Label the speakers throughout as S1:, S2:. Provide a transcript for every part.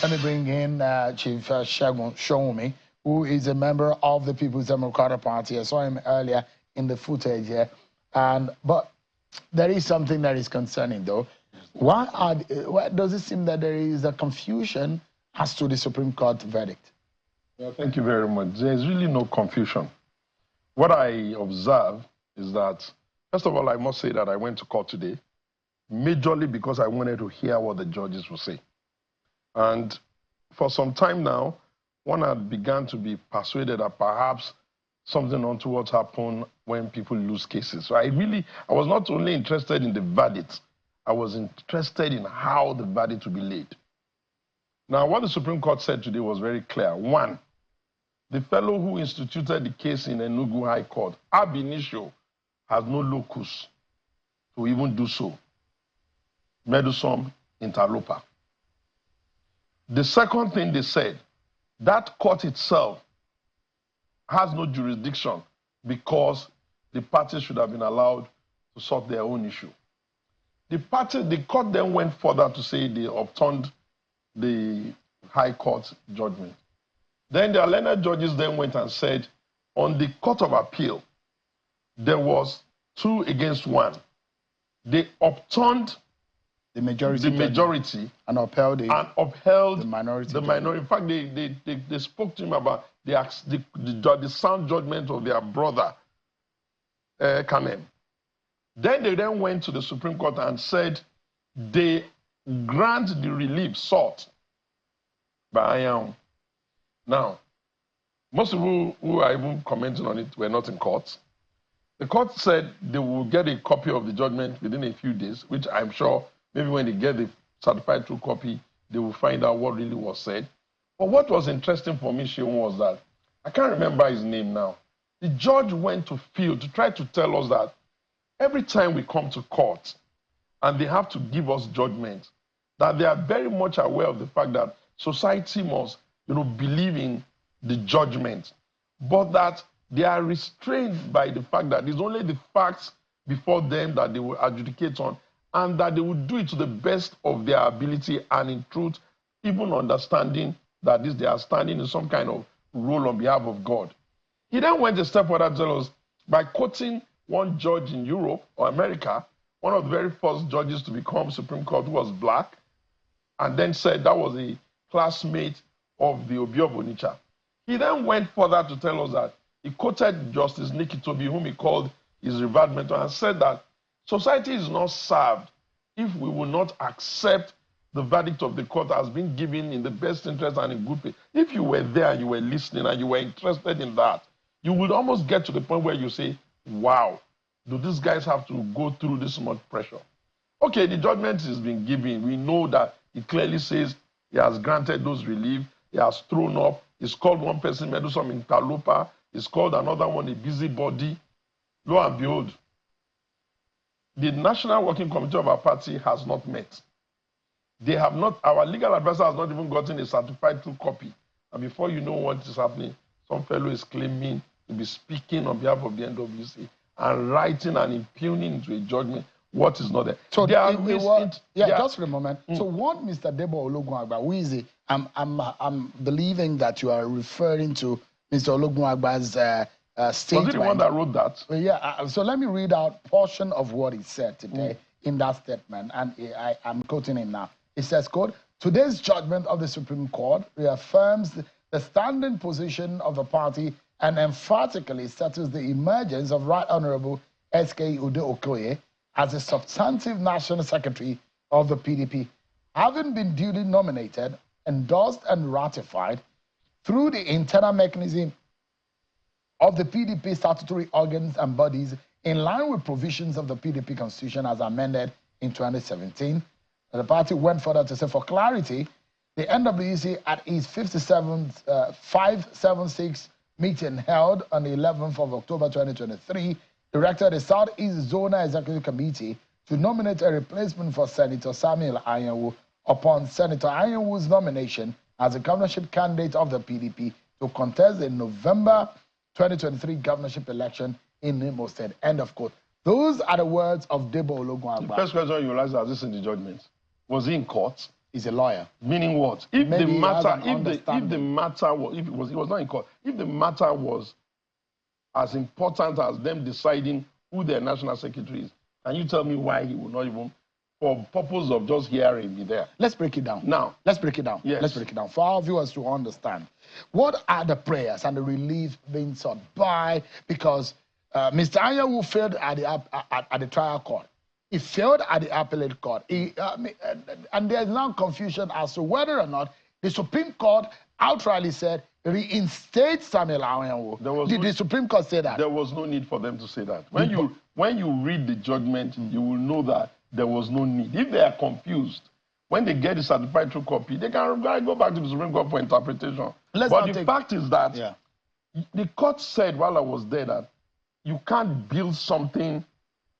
S1: let me bring in Chief Sowunmi, who is a member of the People's Democratic Party. I saw him earlier in the footage here. But there is something that is concerning, though. Why does it seem that there is a confusion as to the Supreme Court verdict?
S2: Well, thank you very much. There's really no confusion. What I observe is that, first of all, I must say that I went to court today, majorly because I wanted to hear what the judges would say. And for some time now, one had begun to be persuaded that perhaps something untoward happened when people lose cases. So I was not only interested in the verdict, I was interested in how the verdict would be laid. Now, what the Supreme Court said today was very clear. One, the fellow who instituted the case in Enugu High Court, ab initio, has no locus to even do so. Medusum interloper. The second thing they said, that court itself has no jurisdiction because the parties should have been allowed to sort their own issue. The court then went further to say they overturned the High Court judgment. Then the learned judges then went and said, on the Court of Appeal, there was 2 against 1. They overturned the majority and upheld the minority. In fact, they spoke to him about the sound judgment of their brother, Kanem. Then they then went to the Supreme Court and said they grant the relief sought by Anyanwu. Now, most people who are even commenting on it were not in court. The court said they will get a copy of the judgment within a few days, which I'm sure maybe when they get the certified true copy, they will find out what really was said. But what was interesting for me, Sowunmi, was that, I can't remember his name now, the judge went to field to try to tell us that every time we come to court and they have to give us judgment, that they are very much aware of the fact that society must, believe in the judgment, but that they are restrained by the fact that it's only the facts before them that they will adjudicate on, and that they will do it to the best of their ability and in truth, even understanding that they are standing in some kind of role on behalf of God. He then went a step further to tell us by quoting one judge in Europe or America, one of the very first judges to become Supreme Court, who was black, and then said that was a classmate of the Obi Obonicha. He then went further to tell us that he quoted Justice Nikitobi, whom he called his revered mentor, and said that society is not served if we will not accept the verdict of the court as being given in the best interest and in good faith. If you were there and you were listening and you were interested in that, you would almost get to the point where you say, wow, do these guys have to go through this much pressure? Okay, the judgment has been given. We know that it clearly says he has granted those relief. He has thrown up. He's called one person Medusum interloper. He's called another one a busybody. Lo and behold, the National Working Committee of our party has not met. They have not, our legal advisor has not even gotten a certified true copy. And before you know what is happening, some fellow is claiming to be speaking on behalf of the NWC and writing and impugning into a judgment what is not there.
S1: So just for a moment. So what Mr. Debo Ologunagba, who is it? I'm believing that you are referring to Mr. Ologunagba's statement.
S2: Was it the one that wrote that?
S1: Yeah. So let me read out a portion of what he said today in that statement, and I'm quoting him now. It says, quote, today's judgment of the Supreme Court reaffirms the standing position of the party and emphatically settles the emergence of Right Honorable S.K. Ude Okoye as a substantive National Secretary of the PDP, having been duly nominated, endorsed, and ratified through the internal mechanism of the PDP statutory organs and bodies in line with provisions of the PDP Constitution as amended in 2017. The party went further to say, for clarity, the NWC at its 576 meeting held on the 11th of October 2023 directed the Southeast Zonal Executive Committee to nominate a replacement for Senator Samuel Anyanwu upon Senator Anyanwu's nomination as a governorship candidate of the PDP to contest the November 2023 governorship election in Imo State. End of quote. Those are the words of Debo Ologunagba.
S2: The first question you will ask, is this in the judgment? Was he in court?
S1: He's a lawyer.
S2: Meaning what? If
S1: Maybe
S2: the matter,
S1: if
S2: the matter was, if it was not in court, if the matter was as important as them deciding who their national secretary is, can you tell me why he would not even, for purpose of just hearing, be there?
S1: Let's break it down.
S2: Now.
S1: Let's break it down.
S2: Yes.
S1: Let's break it down for our viewers to understand. What are the prayers and the relief being sought by? Because Mr. Anyanwu failed at the trial court. He failed at the appellate court. And there's now confusion as to whether or not the Supreme Court outrightly said reinstate Samuel Anyanwu. Did the Supreme Court say that?
S2: There was no need for them to say that. When you read the judgment, you will know that there was no need. If they are confused, when they get the certified true copy, they can go back to the Supreme Court for interpretation. But the fact is that the court said while I was there that you can't build something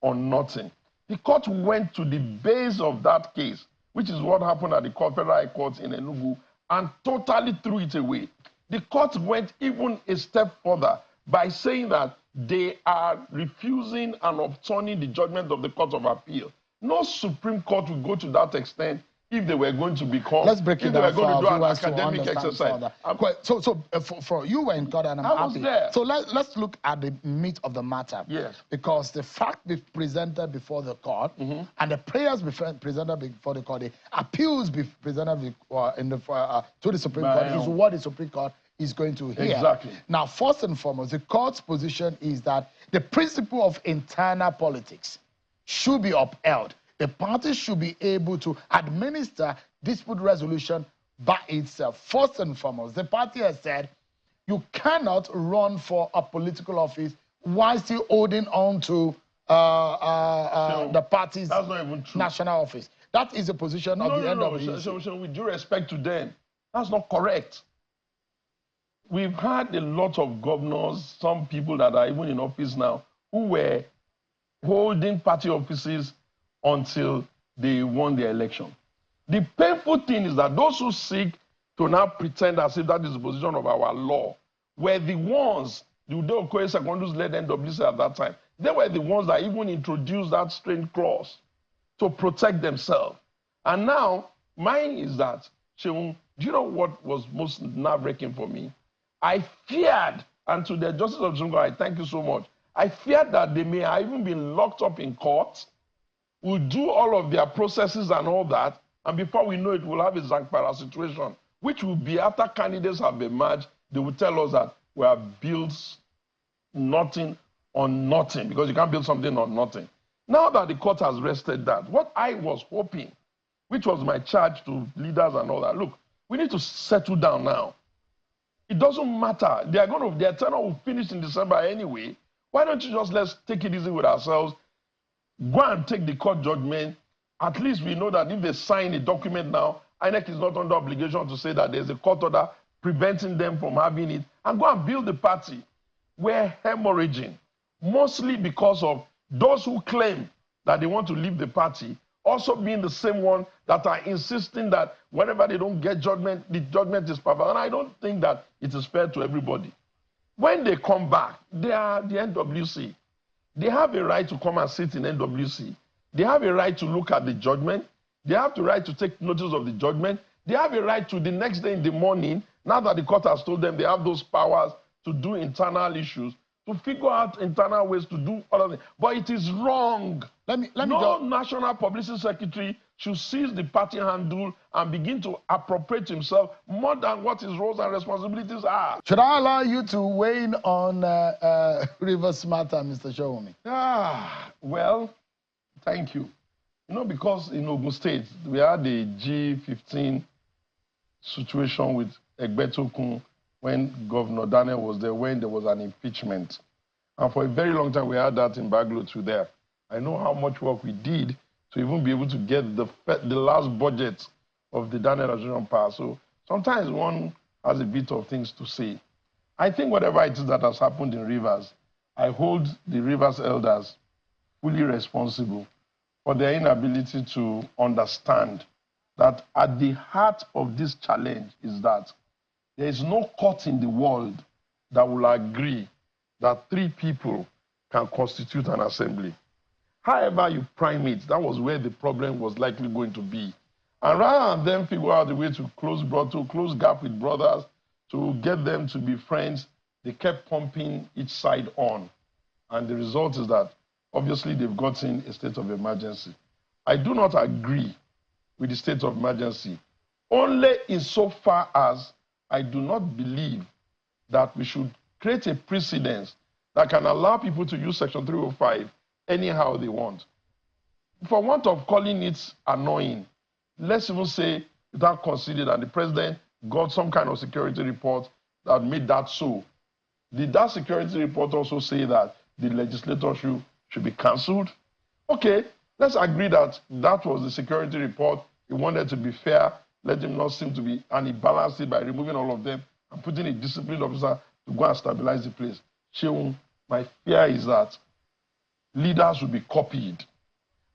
S2: on nothing. The court went to the base of that case, which is what happened at the Federal High Court in Enugu, and totally threw it away. The court went even a step further by saying that they are refusing and overturning the judgment of the Court of Appeal. No Supreme Court will go to that extent if they were going to become,
S1: let's break it down for our viewers to
S2: academic exercise.
S1: For you were in court and I'm happy.
S2: There.
S1: So let's look at the meat of the matter.
S2: Yes.
S1: Because the fact presented before the court and the prayers presented before the court, the appeals presented to the Supreme Court is what the Supreme Court is going to hear.
S2: Exactly.
S1: Now, first and foremost, the court's position is that the principle of internal politics should be upheld. The parties should be able to administer dispute resolution by itself. First and foremost, the party has said you cannot run for a political office while still holding on to the party's national office. That is the position of the NWC.
S2: So with due respect to them, that's not correct. We've had a lot of governors, some people that are even in office now, who were holding party offices until they won the election. The painful thing is that those who seek to now pretend as if that is the position of our law were the ones, the Udeokoye Secondus led NWC at that time. They were the ones that even introduced that strange clause to protect themselves. And now, mine is that, Sowunmi, do you know what was most nerve-wracking for me? I feared, and to the Justice of the Supreme Court, I thank you so much, I feared that they may have even been locked up in court, will do all of their processes and all that, and before we know it, we'll have a Zankpara situation, which will be after candidates have emerged, they will tell us that we have built nothing on nothing, because you can't build something on nothing. Now that the court has rested that, what I was hoping, which was my charge to leaders and all that, look, we need to settle down now. It doesn't matter. Their tenure will finish in December anyway. Why don't you just let's take it easy with ourselves, go and take the court judgment. At least we know that if they sign a document now, INEC is not under obligation to say that there's a court order preventing them from having it, and go and build the party. We're hemorrhaging, mostly because of those who claim that they want to leave the party, also being the same one that are insisting that whenever they don't get judgment, the judgment is perfect. And I don't think that it is fair to everybody. When they come back, they are the NWC. They have a right to come and sit in NWC. They have a right to look at the judgment. They have the right to take notice of the judgment. They have a right to the next day in the morning, now that the court has told them they have those powers to do internal issues, to figure out internal ways to do all of it. But it is wrong. No national publicity secretary should seize the party handle and begin to appropriate himself more than what his roles and responsibilities are.
S1: Should I allow you to weigh in on Rivers matter, Mr. Sowunmi?
S2: Well, thank you. You know, because in Ogun State, we had the G15 situation with Egbetokun when Governor Daniel was there, when there was an impeachment. And for a very long time, we had that in Baglo too there. I know how much work we did to even be able to get the last budget of the Daniel Nigerian Power. So sometimes one has a bit of things to say. I think whatever it is that has happened in Rivers, I hold the Rivers elders fully responsible for their inability to understand that at the heart of this challenge is that there is no court in the world that will agree that 3 people can constitute an assembly. However you prime it, that was where the problem was likely going to be. And rather than them figure out a way to close gap with brothers, to get them to be friends, they kept pumping each side on. And the result is that, obviously, they've gotten a state of emergency. I do not agree with the state of emergency, only insofar as I do not believe that we should create a precedence that can allow people to use Section 305 anyhow they want. For want of calling it annoying, let's even say that considered that the president got some kind of security report that made that so. Did that security report also say that the legislature should be cancelled? Okay, let's agree that that was the security report. He wanted to be fair, let him not seem to be, and he balanced it by removing all of them and putting a disciplined officer to go and stabilize the place. Sowunmi, my fear is that leaders will be copied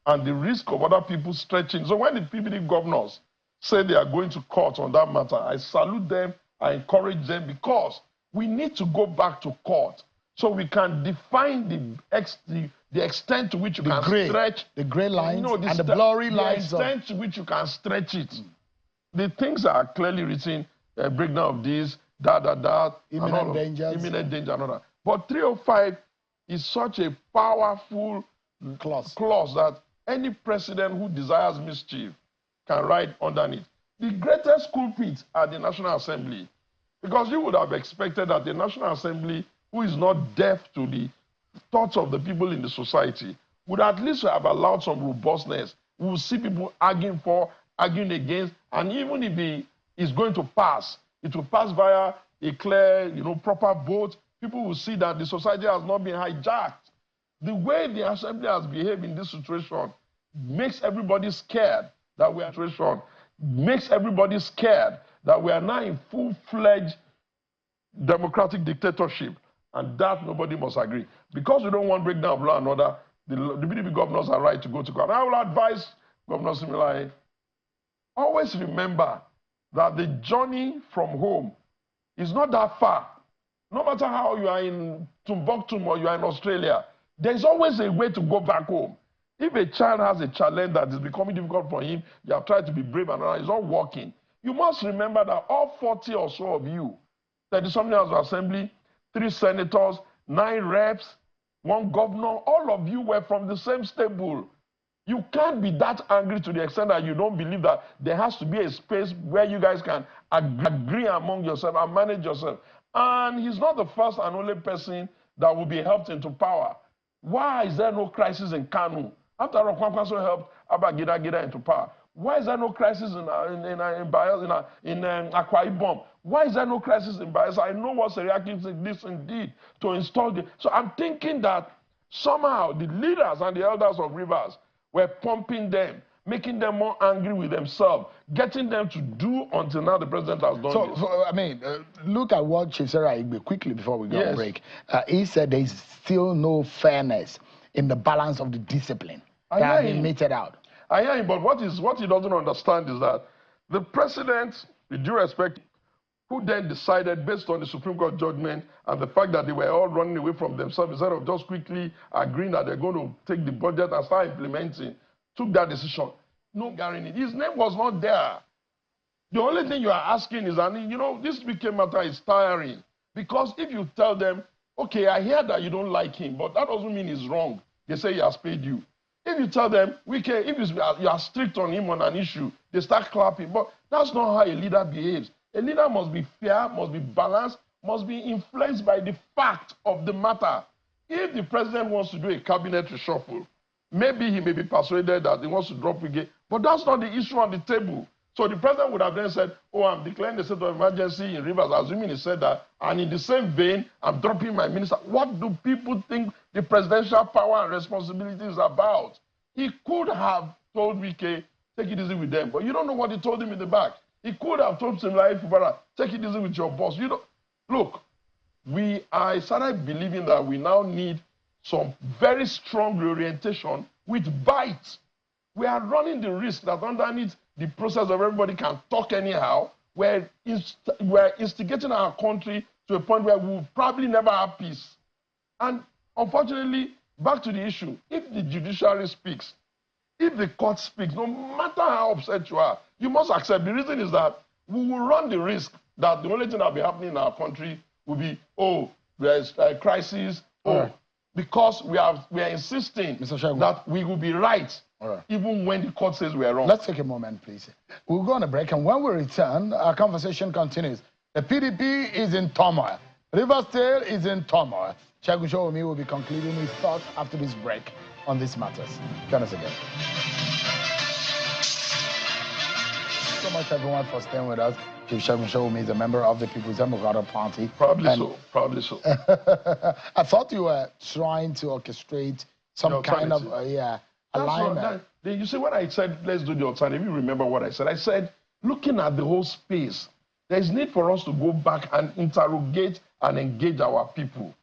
S2: and the risk of other people stretching. So when the PPD governors say they are going to court on that matter, I salute them, I encourage them, because we need to go back to court so we can define the extent to which you can stretch.
S1: The gray lines and the blurry lines.
S2: The extent to which you can stretch it. The things are clearly written, breakdown of this,
S1: imminent danger,
S2: and all that. But 305 is such a powerful clause that any president who desires mischief can write underneath. The greatest culprits are the National Assembly, because you would have expected that the National Assembly, who is not deaf to the thoughts of the people in the society, would at least have allowed some robustness. We will see people arguing for, arguing against, and even if he is going to pass, it will pass via a clear, proper vote. People will see that the society has not been hijacked. The way the assembly has behaved in this situation makes everybody scared that we are in a situation, makes everybody scared that we are now in full-fledged democratic dictatorship, and that nobody must agree. Because we don't want breakdown of law and order, the PDP governors are right to go to court. And I will advise Governor Similaye, always remember that the journey from home is not that far. No matter how you are in Timbuktu or you are in Australia, there's always a way to go back home. If a child has a challenge that is becoming difficult for him, you have tried to be brave and it's not working. You must remember that all 40 or so of you, 30-something House of Assembly, 3 senators, 9 reps, 1 governor, all of you were from the same stable. You can't be that angry to the extent that you don't believe that there has to be a space where you guys can agree among yourself and manage yourself. And he's not the first and only person that will be helped into power. Why is there no crisis in Kanu? After Kwankwaso helped Abba into power. Why is there no crisis in Akwa Ibom? Why is there no crisis in Bayelsa? I know what's reacting to this indeed to install the. So I'm thinking that somehow the leaders and the elders of Rivers were pumping them, making them more angry with themselves, getting them to do until now the president has done this.
S1: So I mean, look at what Chief Sarah Igbe, quickly before we go on break. He said there is still no fairness in the balance of the discipline that has been meted out.
S2: I hear him, but what he doesn't understand is that the president, with due respect, who then decided based on the Supreme Court judgment and the fact that they were all running away from themselves instead of just quickly agreeing that they're going to take the budget and start implementing, took that decision. No guarantee. His name was not there. The only thing you are asking is, and this weekend matter is tiring. Because if you tell them, okay, I hear that you don't like him, but that doesn't mean he's wrong. They say he has paid you. If you tell them, if you are strict on him on an issue, they start clapping. But that's not how a leader behaves. A leader must be fair, must be balanced, must be influenced by the fact of the matter. If the president wants to do a cabinet reshuffle, maybe he may be persuaded that he wants to drop again, but that's not the issue on the table. So the president would have then said, oh, I'm declaring the state of emergency in Rivers, assuming he said that, and in the same vein, I'm dropping my minister. What do people think the presidential power and responsibility is about? He could have told Wike, take it easy with them, but you don't know what he told him in the back. He could have told him, like, take it easy with your boss. Look, I started believing that we now need some very strong reorientation with bite. We are running the risk that underneath the process of everybody can talk anyhow, we're instigating our country to a point where we will probably never have peace. And unfortunately, back to the issue, if the judiciary speaks, If the court speaks, no matter how upset you are, you must accept. The reason is that we will run the risk that the only thing that will be happening in our country will be, oh, there is a crisis, because we are insisting that we will be right, even when the court says we are wrong.
S1: Let's take a moment, please. We'll go on a break, and when we return, our conversation continues. The PDP is in turmoil. Rivers State is in turmoil. Sowunmi will be concluding his thoughts after this break on these matters. Join us again. Thank you so much, everyone, for staying with us. Chief Sowunmi is a member of the People's Democratic Party.
S2: Probably so.
S1: I thought you were trying to orchestrate some kind of alignment.
S2: You see, when I said, let's do the alternative, you remember what I said? I said, looking at the whole space, there is need for us to go back and interrogate and engage our people.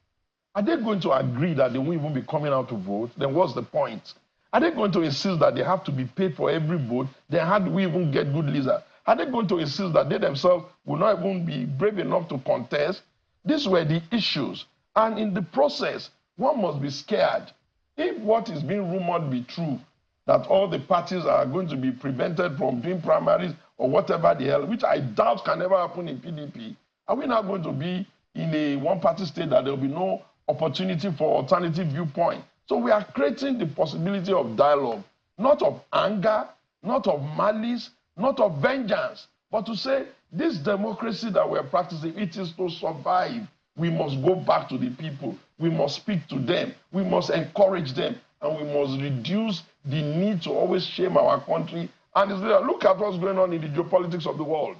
S2: Are they going to agree that they won't even be coming out to vote? Then what's the point? Are they going to insist that they have to be paid for every vote? Then how do we even get good leaders? Are they going to insist that they themselves will not even be brave enough to contest? These were the issues. And in the process, one must be scared. If what is being rumored be true, that all the parties are going to be prevented from doing primaries or whatever the hell, which I doubt can ever happen in PDP, are we now going to be in a one-party state that there will be no opportunity for alternative viewpoint? So we are creating the possibility of dialogue, not of anger, not of malice, not of vengeance, but to say this democracy that we're practicing, it is to survive. We must go back to the people. We must speak to them. We must encourage them. And we must reduce the need to always shame our country. And look at what's going on in the geopolitics of the world.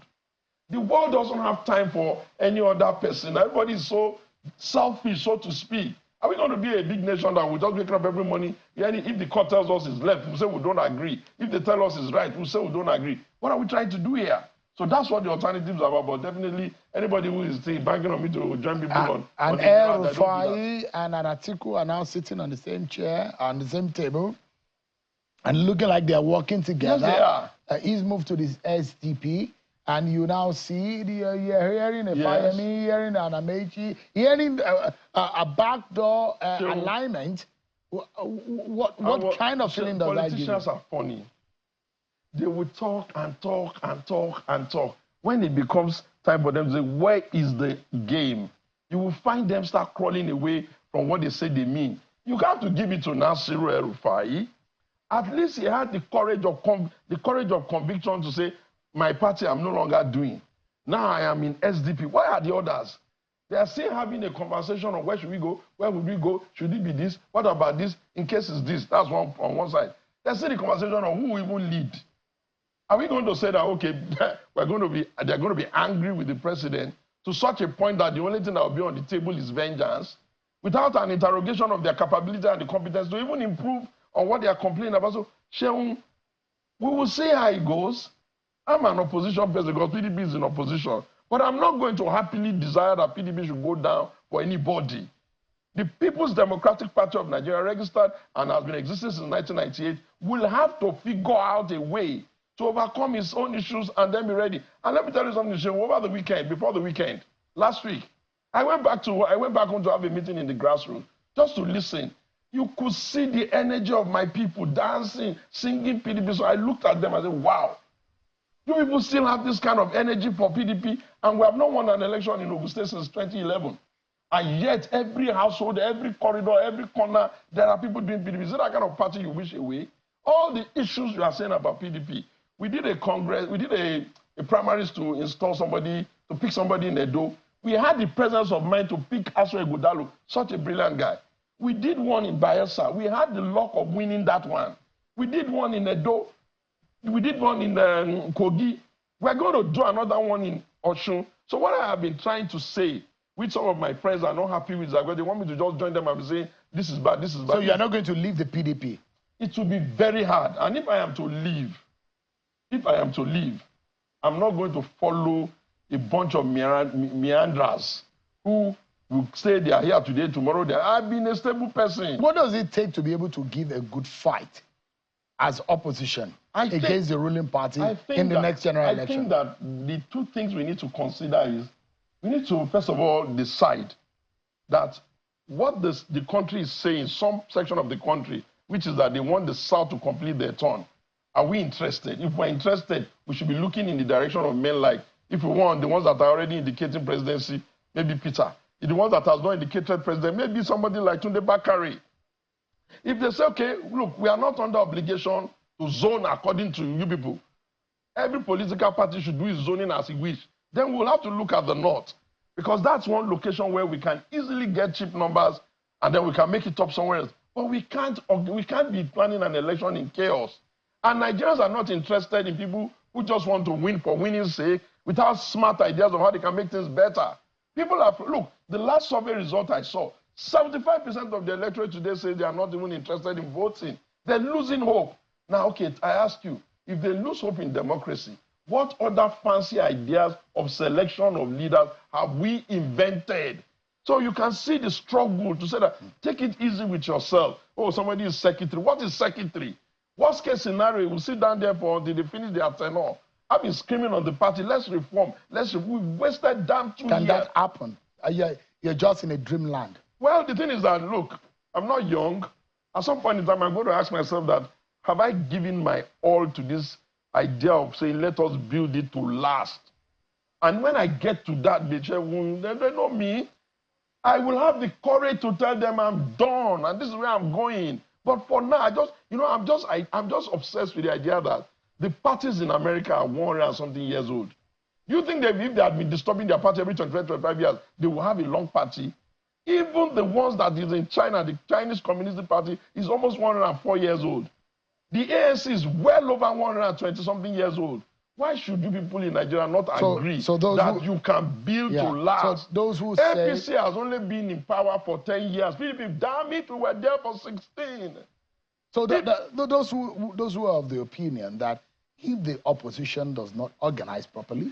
S2: The world doesn't have time for any other person. Everybody is so selfish, so to speak. Are we going to be a big nation that will just wake up every morning? If the court tells us it's left, we'll say we don't agree. If they tell us it's right, we'll say we don't agree. What are we trying to do here? So that's what the alternatives are about. But definitely, anybody who is still banking on me to join people on...
S1: And El-Rufai and Atiku are now sitting on the same chair, on the same table, and looking like they're working together.
S2: Yes, they are.
S1: He's moved to this SDP. And you now see you're hearing a Fayemi, hearing an Amechi, hearing a backdoor alignment. What kind of feeling does that give you?
S2: Politicians are funny. They will talk and talk and talk and talk. When it becomes time for them to say, where is the game? You will find them start crawling away from what they say they mean. You have to give it to Nasiru El-Rufai. At least he had the courage of conviction to say, my party I'm no longer doing. Now I am in SDP. Why are the others? They are still having a conversation on where should we go, where would we go, should it be this, what about this, in case it's this. That's one on one side. There's still the conversation on who will even lead. Are we going to say that, okay, they're going to be angry with the president to such a point that the only thing that will be on the table is vengeance, without an interrogation of their capability and the competence to even improve on what they are complaining about? So, Sheung, we will see how it goes. I'm an opposition person because PDP is in opposition. But I'm not going to happily desire that PDP should go down for anybody. The People's Democratic Party of Nigeria, registered and has been existing since 1998, will have to figure out a way to overcome its own issues and then be ready. And let me tell you something, over the weekend, before the weekend, last week, I went back home to have a meeting in the grassroots just to listen. You could see the energy of my people dancing, singing PDP. So I looked at them and said, wow. You people still have this kind of energy for PDP, and we have not won an election in Ogun State since 2011. And yet, every household, every corridor, every corner, there are people doing PDP. Is it that kind of party you wish away? All the issues you are saying about PDP. We did a congress, we did a primaries to install somebody, to pick somebody in Edo. We had the presence of mind to pick Aswe Godalo, such a brilliant guy. We did one in Bayelsa. We had the luck of winning that one. We did one in Edo. We did one in Kogi. We're going to do another one in Osun. So what I have been trying to say, which some of my friends are not happy with, they want me to just join them and say, this is bad, this is bad.
S1: So you're not going to leave the PDP?
S2: It will be very hard. And if I am to leave, I'm not going to follow a bunch of meanderers who will say they are here today, tomorrow they are. I've been a stable person.
S1: What does it take to be able to give a good fight as opposition against the ruling party in the next general election?
S2: I think that the two things we need to consider is, we need to, first of all, decide that what the country is saying, some section of the country, which is that they want the South to complete their turn. Are we interested? If we're interested, we should be looking in the direction of men like, if we want, the ones that are already indicating presidency, maybe Peter. If the ones that has not indicated president, maybe somebody like Tunde Bakare. If they say, okay, look, we are not under obligation to zone according to you people. Every political party should do its zoning as it wish. Then we'll have to look at the North. Because that's one location where we can easily get cheap numbers and then we can make it up somewhere else. But we can't be planning an election in chaos. And Nigerians are not interested in people who just want to win for winning's sake without smart ideas of how they can make things better. People are, look, the last survey result I saw, 75% of the electorate today say they are not even interested in voting. They're losing hope. Now, okay, I ask you, if they lose hope in democracy, what other fancy ideas of selection of leaders have we invented? So you can see the struggle to say that, take it easy with yourself. Oh, somebody is secretary. What is secretary? Worst case scenario, we'll sit down there for until they finish their tenure. I've been screaming on the party, let's reform. We wasted damn 2 years.
S1: Can that happen? You're just in a dreamland.
S2: Well, the thing is that, look, I'm not young. At some point in time, I'm going to ask myself that, have I given my all to this idea of saying, let us build it to last? And when I get to that, they know me. I will have the courage to tell them I'm done, and this is where I'm going. But for now, I'm just obsessed with the idea that the parties in America are 100 and something years old. You think that if they had been disturbing their party every 25 years, they will have a long party? Even the ones that is in China, the Chinese Communist Party, is almost 104 years old. The ANC is well over 120 something years old. Why should you people in Nigeria not agree that you can build to last?
S1: So those who
S2: APC
S1: say,
S2: has only been in power for 10 years. People, damn it, we were there for 16.
S1: So those who are of the opinion that if the opposition does not organize properly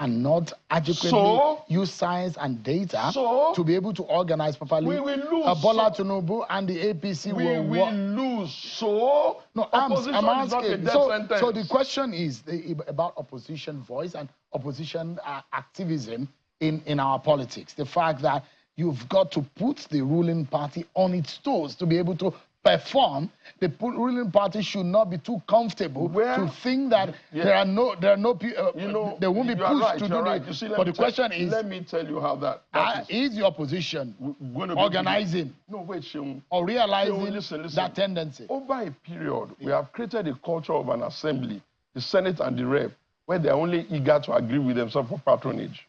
S1: and not adequately use science and data to be able to organize properly,
S2: we will lose.
S1: Bola Tinubu and the APC
S2: will lose. So
S1: no, I'm asking. So the question is about opposition voice and opposition activism in our politics. The fact that you've got to put the ruling party on its toes to be able to perform. The ruling party should not be too comfortable to think that there are no they won't be pushed to do it. But the question is,
S2: let me tell you how that
S1: is the opposition organizing or realizing that tendency?
S2: Over a period, we have created a culture of an assembly, the Senate and the Rep, where they're only eager to agree with themselves for patronage.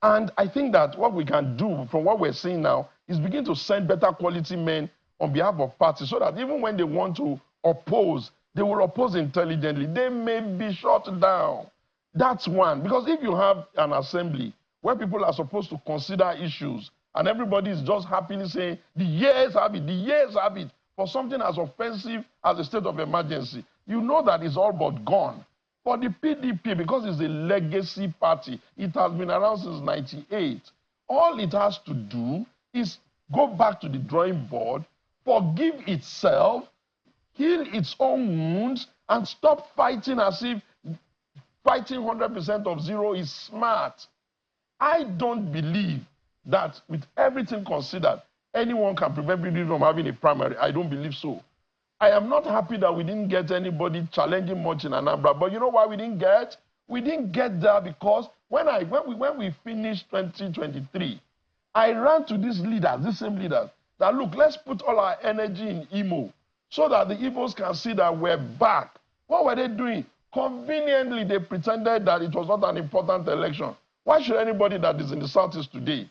S2: And I think that what we can do from what we're seeing now is begin to send better quality men on behalf of parties so that even when they want to oppose, they will oppose intelligently. They may be shut down. That's one. Because if you have an assembly where people are supposed to consider issues and everybody is just happily saying, the years have it, for something as offensive as a state of emergency, you know that it's all but gone. For the PDP, because it's a legacy party, it has been around since 98. All it has to do is go back to the drawing board, forgive itself, heal its own wounds, and stop fighting as if fighting 100% of zero is smart. I don't believe that with everything considered, anyone can prevent PDP from having a primary. I don't believe so. I am not happy that we didn't get anybody challenging much in Anambra. But you know why we didn't get? We didn't get there because when we finished 2023, I ran to these leaders, these same leaders, that look, let's put all our energy in Imo so that the Igbos can see that we're back. What were they doing? Conveniently, they pretended that it was not an important election. Why should anybody that is in the Southeast today,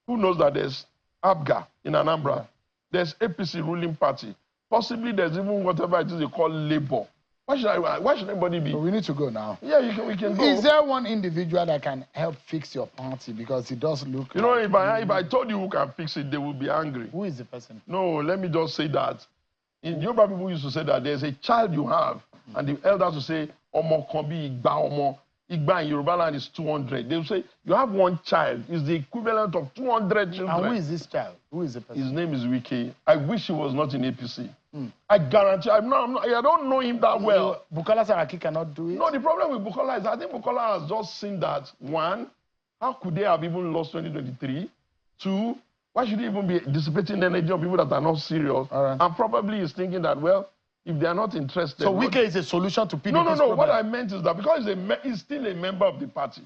S2: who knows that there's ABGA in Anambra, there's APC ruling party, possibly there's even whatever it is they call Labour. Why should anybody be?
S1: So we need to go now.
S2: Yeah, we can go.
S1: Is there one individual that can help fix your party? Because it does look
S2: You know, if I told you who can fix it, they would be angry.
S1: Who is the person?
S2: No, let me just say that. In Yoruba, people used to say that there's a child you have, and the elders will say, Omo kan bi igba omo. Igba in Yoruba land is 200. They will say, you have one child. It's the equivalent of 200 children.
S1: And who is this child? Who is the person?
S2: His name is Wike. I wish he was not in APC. I guarantee, I don't know him that well.
S1: Bukola Saraki cannot do it?
S2: No, the problem with Bukola is I think Bukola has just seen that, one, how could they have even lost 2023? Two, Why should he even be dissipating energy on people that are not serious? And probably he's thinking that, well, if they are not interested...
S1: So Wike is a solution to PDP's
S2: No.
S1: problem.
S2: What I meant is that because he's still a member of the party,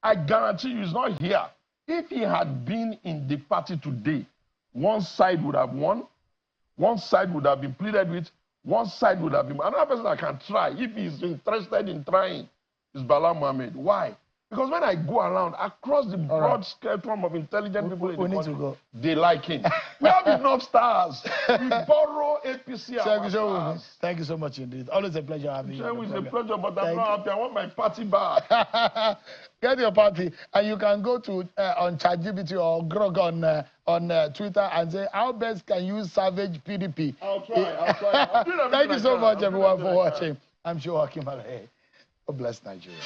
S2: I guarantee you he's not here. If he had been in the party today, one side would have won, one side would have been pleaded with, one side would have been... Another person that can try, if he's interested in trying, is Bala Mohammed. Why? Because when I go around across the broad spectrum of intelligent people in the country, they like him. We have enough stars. We borrow APC.
S1: Thank you so much indeed. Always a pleasure having you.
S2: It's a pleasure, but I'm not happy. I want my party back.
S1: Get your party, and you can go to on ChatGPT or Grog on Twitter and say, how best can you savage PDP?
S2: I'll try.
S1: Thank you so much, everyone, for watching. I'm sure Hakim Alaye. God bless Nigeria.